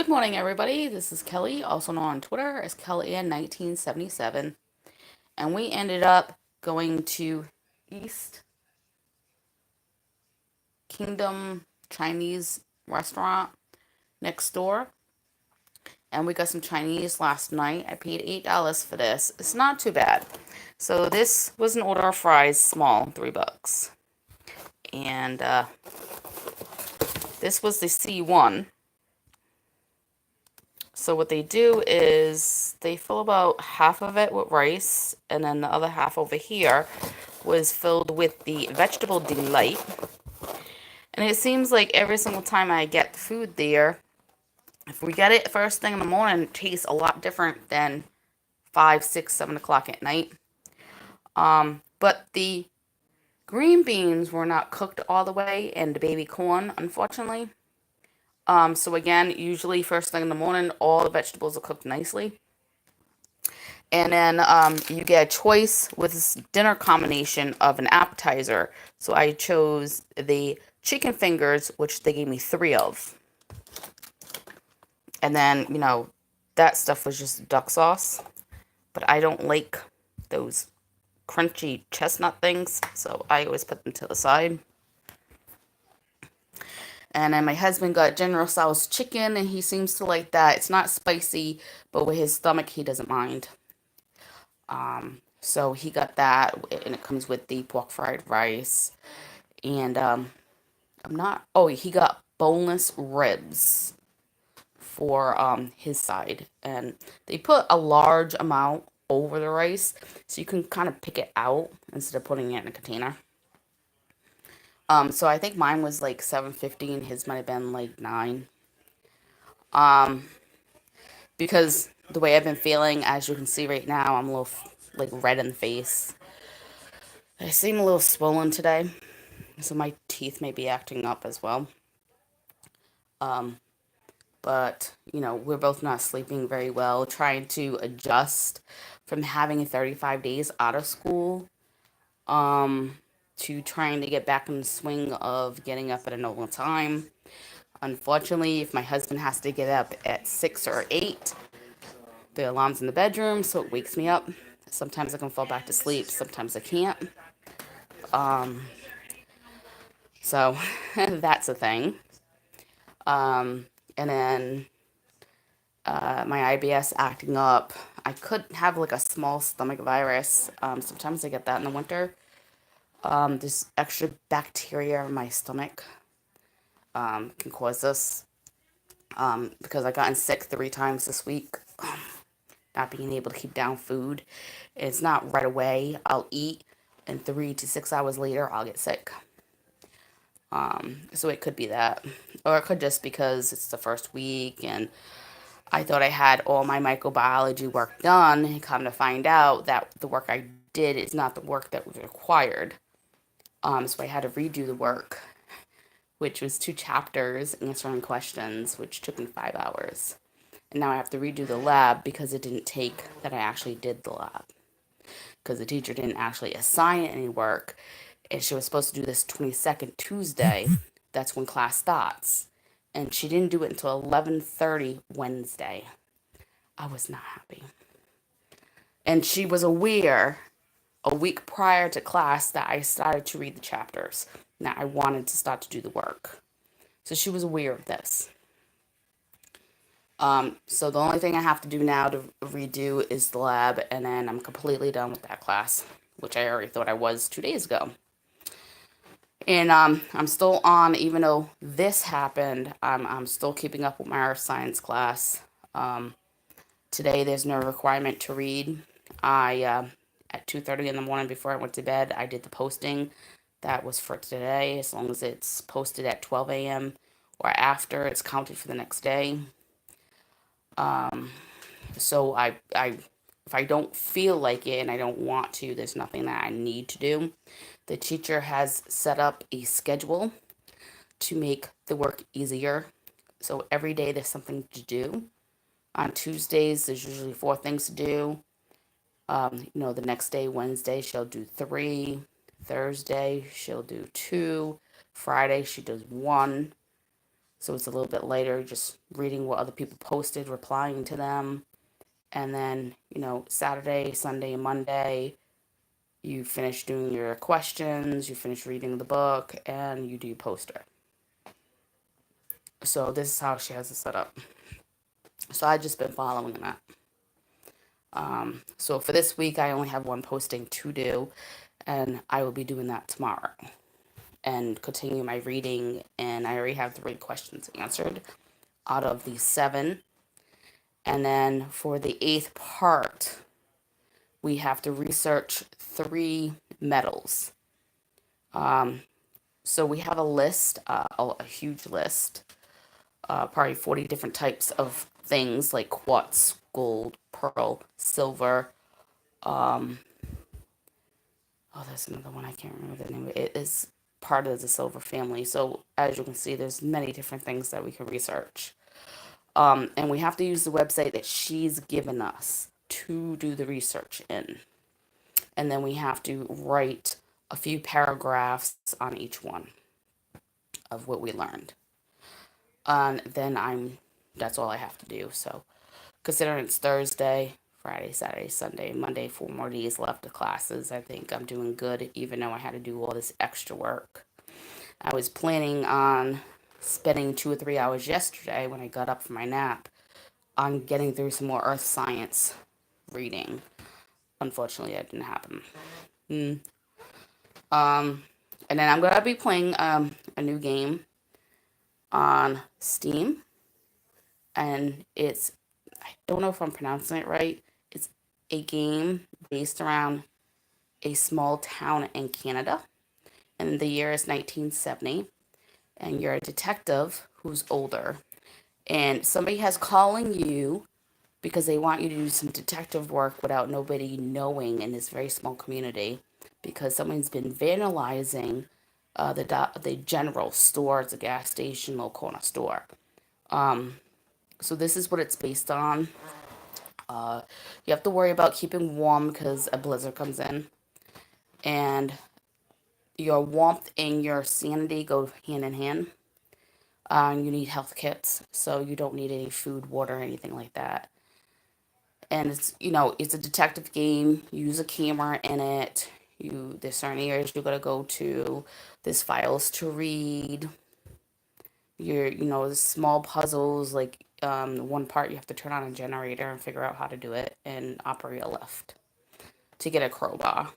Good morning, everybody. This is Kelly, also known on Twitter as KellyanN1977. And we ended up going to East Kingdom Chinese restaurant next door. And we got some Chinese last night. I paid $8 for this. It's not too bad. So this was an order of fries, small, $3. And this was the C1. So what they do is they fill about half of it with rice, and then the other half over here was filled with the vegetable delight. And it seems like every single time I get food there, if we get it first thing in the morning, it tastes a lot different than 5, 6, 7 o'clock at night. But the green beans were not cooked all the way, and the baby corn, unfortunately. So again, usually first thing in the morning, all the vegetables are cooked nicely. And then you get a choice with this dinner combination of an appetizer. So I chose the chicken fingers, which they gave me 3 of. And then, that stuff was just duck sauce. But I don't like those crunchy chestnut things, so I always put them to the side. And then my husband got General Tso's chicken, and he seems to like that. It's not spicy, but with his stomach, he doesn't mind. So he got that, and it comes with the pork fried rice. And he got boneless ribs for his side, and they put a large amount over the rice, so you can kind of pick it out instead of putting it in a container. So I think mine was like 7.50, and his might have been like 9. Because the way I've been feeling, as you can see right now, I'm a little like red in the face. I seem a little swollen today, so my teeth may be acting up as well. But we're both not sleeping very well, trying to adjust from having 35 days out of school to trying to get back in the swing of getting up at a normal time. Unfortunately, if my husband has to get up at 6 or 8, the alarm's in the bedroom, so it wakes me up. Sometimes I can fall back to sleep, sometimes I can't. So that's a thing. And then my IBS acting up. I could have like a small stomach virus. Sometimes I get that in the winter. There's extra bacteria in my stomach can cause this. Because I gotten sick 3 times this week. Not being able to keep down food. It's not right away. I'll eat, and 3 to 6 hours later, I'll get sick. So it could be that. Or it could just because it's the first week and I thought I had all my microbiology work done, and come to find out that the work I did is not the work that was required. So I had to redo the work, which was 2 chapters answering questions, which took me 5 hours. And now I have to redo the lab because it didn't take that I actually did the lab. Because the teacher didn't actually assign any work, and she was supposed to do this 22nd Tuesday. That's when class starts. And she didn't do it until 11:30 Wednesday. I was not happy. And she was aware a week prior to class that I started to read the chapters. Now I wanted to start to do the work. So she was aware of this. So the only thing I have to do now to redo is the lab, and then I'm completely done with that class, which I already thought I was 2 days ago. And I'm still on, even though this happened, I'm still keeping up with my earth science class. Today there's no requirement to read. At 2:30 in the morning before I went to bed, I did the posting. That was for today. As long as it's posted at 12 a.m. or after, it's counted for the next day. So if I don't feel like it and I don't want to, there's nothing that I need to do. The teacher has set up a schedule to make the work easier. So every day there's something to do. On Tuesdays, there's usually 4 things to do. The next day, Wednesday, she'll do 3. Thursday, she'll do 2. Friday, she does 1. So it's a little bit later, just reading what other people posted, replying to them. And then, Saturday, Sunday, Monday, you finish doing your questions, you finish reading the book, and you do your poster. So this is how she has it set up. So I've just been following that. So for this week, I only have one posting to do, and I will be doing that tomorrow and continue my reading. And I already have 3 questions answered out of the 7. And then for the 8th part, we have to research 3 metals. So we have a list, a huge list, probably 40 different types of things like quartz, gold, pearl, silver. Oh, there's another one. I can't remember the name of it. It is part of the silver family. So as you can see, there's many different things that we can research. And we have to use the website that she's given us to do the research in. And then we have to write a few paragraphs on each one of what we learned. And then that's all I have to do. So considering it's Thursday, Friday, Saturday, Sunday, Monday, 4 more days left of classes, I think I'm doing good, even though I had to do all this extra work. I was planning on spending 2 or 3 hours yesterday when I got up from my nap on getting through some more earth science reading. Unfortunately, that didn't happen. Mm. And then I'm going to be playing a new game on Steam. And I don't know if I'm pronouncing it right. It's a game based around a small town in Canada. And the year is 1970. And you're a detective who's older. And somebody has calling you because they want you to do some detective work without nobody knowing in this very small community, because someone's been vandalizing the general store. It's a gas station, little corner store. So this is what it's based on. You have to worry about keeping warm because a blizzard comes in, and your warmth and your sanity go hand in hand. You need health kits, so you don't need any food, water, or anything like that. And it's a detective game. You use a camera in it. There's certain areas you gotta go to. There's files to read. There's small puzzles like one part you have to turn on a generator and figure out how to do it and operate a lift to get a crowbar.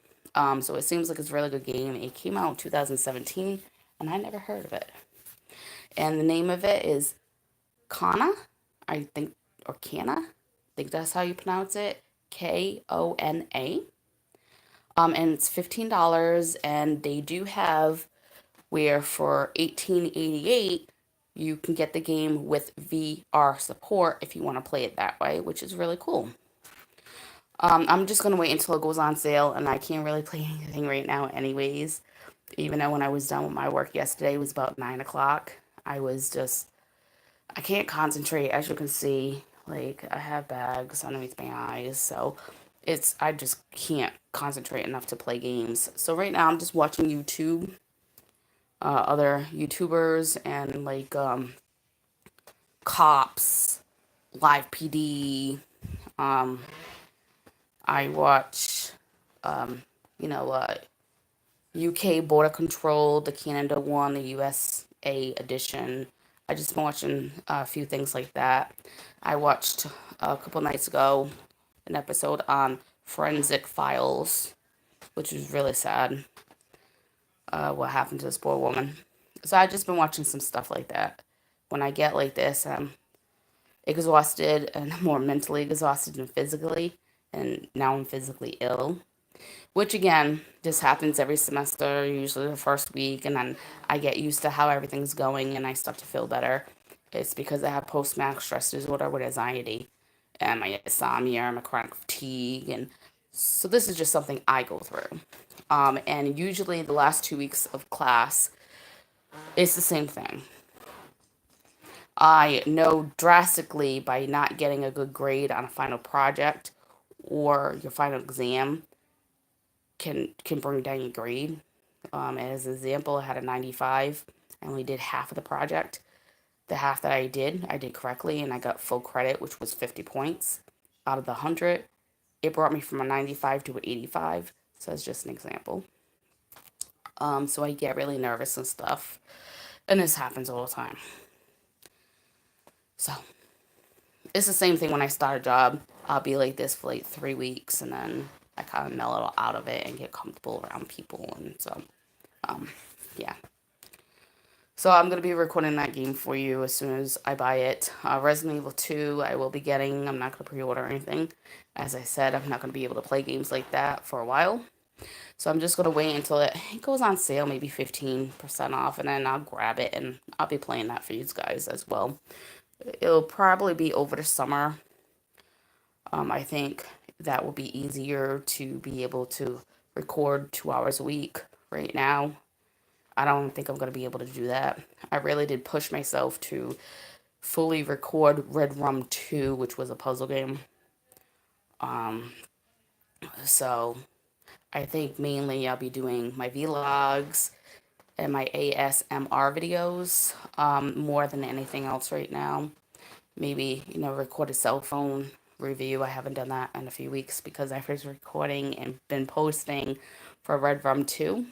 So it seems like it's a really good game. It came out in 2017, and I never heard of it. And the name of it is Kana, I think, or Kana. I think that's how you pronounce it. Kona. And it's $15, and they do have where for $18.88 you can get the game with VR support if you want to play it that way, which is really cool. I'm just gonna wait until it goes on sale, and I can't really play anything right now, anyways. Even though when I was done with my work yesterday, it was about 9 o'clock. I can't concentrate, as you can see. Like, I have bags underneath my eyes, so I just can't concentrate enough to play games. So right now I'm just watching YouTube, other YouTubers, and like Cops, Live PD. Um, I watch, you know, uh, UK Border Control, the Canada one, the USA edition. I just been watching a few things like that. I watched a couple nights ago an episode on Forensic Files, which was really sad. What happened to this poor woman? So I just been watching some stuff like that. When I get like this, I'm exhausted and more mentally exhausted than physically, and now I'm physically ill. Which again, just happens every semester, usually the first week, and then I get used to how everything's going and I start to feel better. It's because I have post traumatic stress disorder with anxiety and my insomnia and my chronic fatigue, and so this is just something I go through. And usually the last 2 weeks of class, it's the same thing. I know drastically by not getting a good grade on a final project or your final exam can bring down your grade. As an example, I had a 95. I only did half of the project. The half that I did correctly, and I got full credit, which was 50 points out of the 100. It brought me from a 95 to an 85. So that's just an example. So I get really nervous and stuff. And this happens all the time. So it's the same thing when I start a job. I'll be like this for like 3 weeks, and then I kind of mellow out of it and get comfortable around people. And so, yeah. So I'm going to be recording that game for you as soon as I buy it. Resident Evil 2, I will be getting. I'm not going to pre-order anything. As I said, I'm not going to be able to play games like that for a while. So I'm just going to wait until it goes on sale, maybe 15% off, and then I'll grab it, and I'll be playing that for you guys as well. It'll probably be over the summer. I think that will be easier to be able to record 2 hours a week right now. I don't think I'm going to be able to do that. I really did push myself to fully record Red Rum 2, which was a puzzle game. So I think mainly I'll be doing my vlogs and my ASMR videos more than anything else right now. Maybe, record a cell phone review. I haven't done that in a few weeks because I was recording and been posting for Red Rum 2.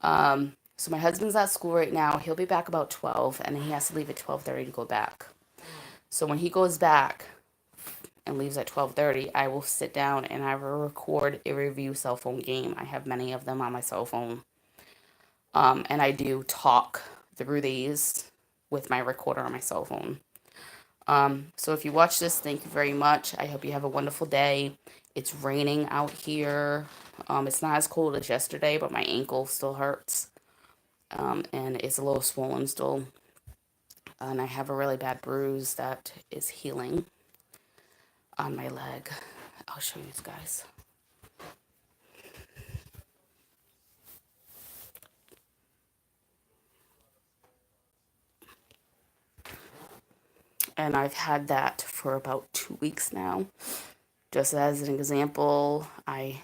So my husband's at school right now. He'll be back about 12, and he has to leave at 12:30 to go back. So when he goes back and leaves at 12:30, I will sit down and I will record a review cell phone game. I have many of them on my cell phone. And I do talk through these with my recorder on my cell phone. So if you watch this, thank you very much. I hope you have a wonderful day. It's raining out here. It's not as cold as yesterday, but my ankle still hurts. And it's a little swollen still. And I have a really bad bruise that is healing on my leg. I'll show you guys. And I've had that for about 2 weeks now. Just as an example, I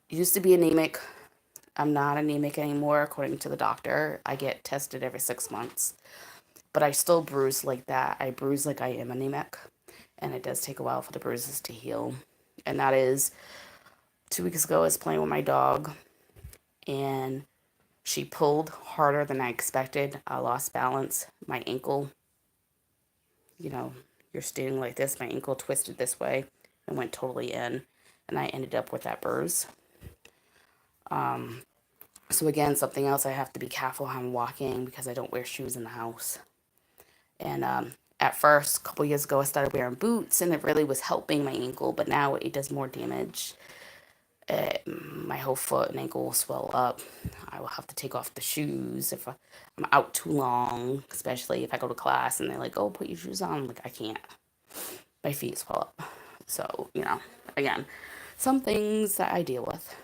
used to be anemic. I'm not anemic anymore, according to the doctor. I get tested every 6 months. But I still bruise like that. I bruise like I am anemic. And it does take a while for the bruises to heal. And that is 2 weeks ago, I was playing with my dog. And she pulled harder than I expected. I lost balance. My ankle, you're standing like this. My ankle twisted this way and went totally in. And I ended up with that bruise. So again, something else I have to be careful how I'm walking because I don't wear shoes in the house. And at first, a couple years ago, I started wearing boots, and it really was helping my ankle. But now it does more damage. My whole foot and ankle will swell up. I will have to take off the shoes if I'm out too long, especially if I go to class and they're like, "Oh, put your shoes on." I'm like, I can't. My feet swell up. So, again, some things that I deal with.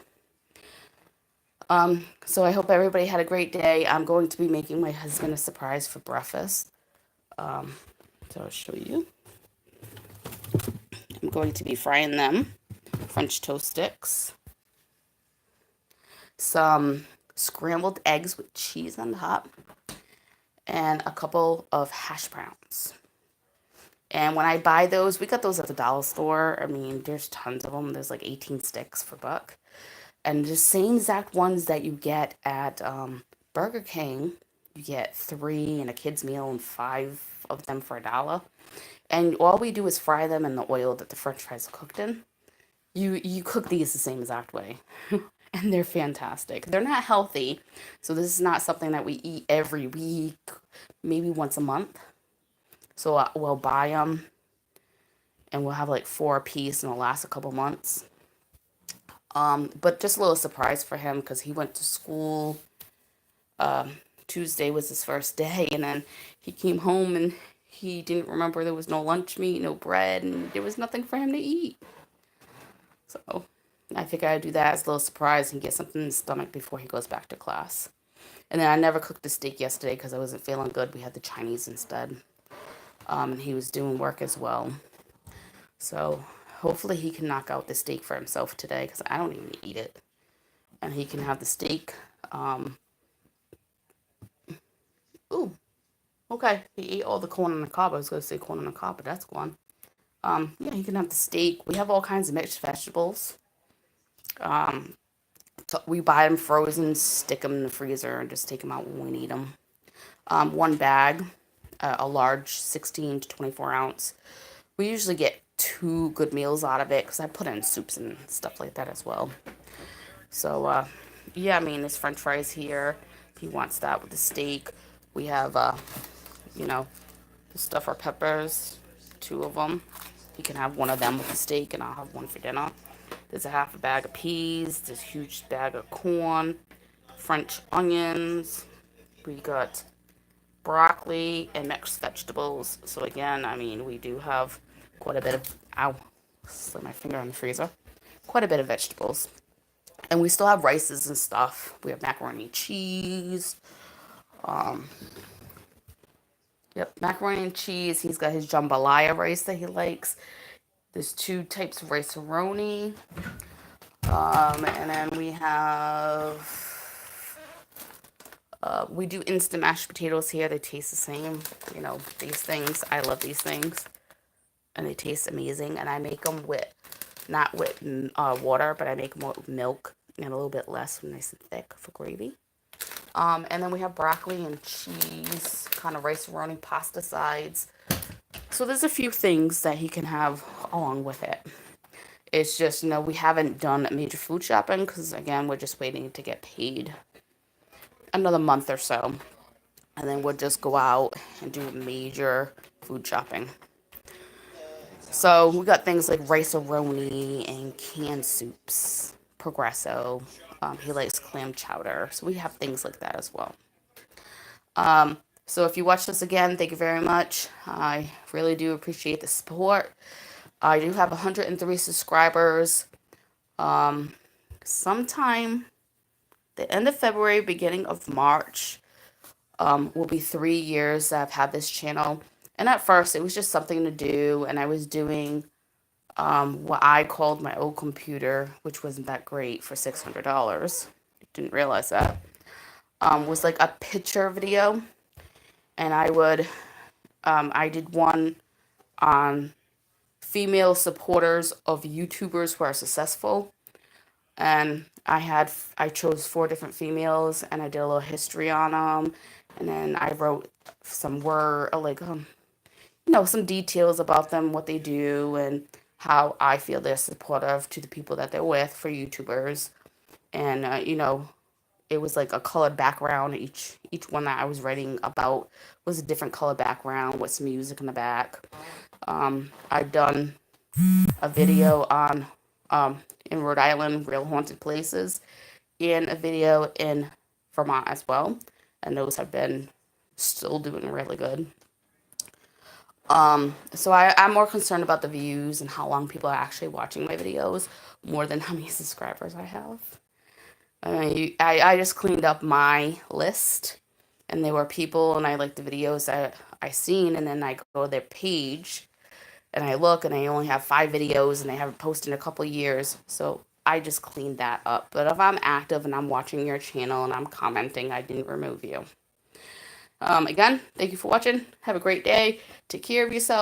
So I hope everybody had a great day. I'm going to be making my husband a surprise for breakfast. So I'll show you. I'm going to be frying them French toast sticks, some scrambled eggs with cheese on top, and a couple of hash browns. And when I buy those, we got those at the dollar store. I mean, there's tons of them. There's like 18 sticks for $1. And the same exact ones that you get at Burger King, you get 3 in a kid's meal and 5 of them for $1. And all we do is fry them in the oil that the French fries are cooked in. You cook these the same exact way. And they're fantastic. They're not healthy, so this is not something that we eat every week, maybe once a month. So we'll buy them, and we'll have like 4 a piece, and it'll last a couple months. But just a little surprise for him because he went to school. Tuesday was his first day, and then he came home and he didn't remember there was no lunch meat, no bread, and there was nothing for him to eat. So I figured I'd do that as a little surprise and get something in his stomach before he goes back to class. And then I never cooked the steak yesterday because I wasn't feeling good. We had the Chinese instead. And he was doing work as well. So hopefully he can knock out the steak for himself today because I don't even eat it. And he can have the steak. Ooh, Okay, he ate all the corn on the cob. I was going to say corn on the cob, but that's gone. Yeah, he can have the steak. We have all kinds of mixed vegetables. Um, we buy them frozen, stick them in the freezer, and just take them out when we need them. One bag, a large 16 to 24 ounce. We usually get two good meals out of it because I put in soups and stuff like that as well. So, yeah, I mean, there's French fries here. He wants that with the steak. We have, you know, the stuff our peppers, two of them. He can have one of them with the steak, and I'll have one for dinner. There's a half a bag of peas. There's a huge bag of corn, French onions. We got broccoli and mixed vegetables. So again, I mean, we do have quite a bit of, ow, slid my finger in the freezer. Quite a bit of vegetables. And we still have rices and stuff. We have macaroni and cheese. Um, yep, macaroni and cheese. He's got his jambalaya rice that he likes. There's two types of rice-a-roni. And then we have, we do instant mashed potatoes here. They taste the same. You know, these things. I love these things. And they taste amazing. And I make them with, not with water, but I make them with milk and a little bit less, nice and thick for gravy. And then we have broccoli and cheese, kind of rice-a-roni pasta sides. So there's a few things that he can have along with it. It's just, we haven't done major food shopping because, again, we're just waiting to get paid another month or so. And then we'll just go out and do major food shopping. So we got things like rice-a-roni and canned soups, Progresso. He likes clam chowder. So we have things like that as well. So if you watch this again, thank you very much. I really do appreciate the support. I do have 103 subscribers. Sometime the end of February, beginning of March, will be 3 years that I've had this channel. And at first, it was just something to do, and I was doing what I called my old computer, which wasn't that great for $600. Didn't realize that. Was like a picture video, and I did one on female supporters of YouTubers who are successful, and I chose four different females, and I did a little history on them, and then I wrote some word like some details about them, what they do, and how I feel they're supportive to the people that they're with for YouTubers, and it was like a colored background. Each one that I was writing about was a different color background with some music in the back. I've done a video on in Rhode Island, real haunted places, and a video in Vermont as well, and those have been still doing really good. So I'm more concerned about the views and how long people are actually watching my videos more than how many subscribers I have. I just cleaned up my list, and there were people, and I like the videos that I seen, and then I go to their page, and I look, and I only have 5 videos, and they haven't posted in a couple years, so I just cleaned that up. But if I'm active and I'm watching your channel and I'm commenting, I didn't remove you. Again, thank you for watching. Have a great day. Take care of yourself.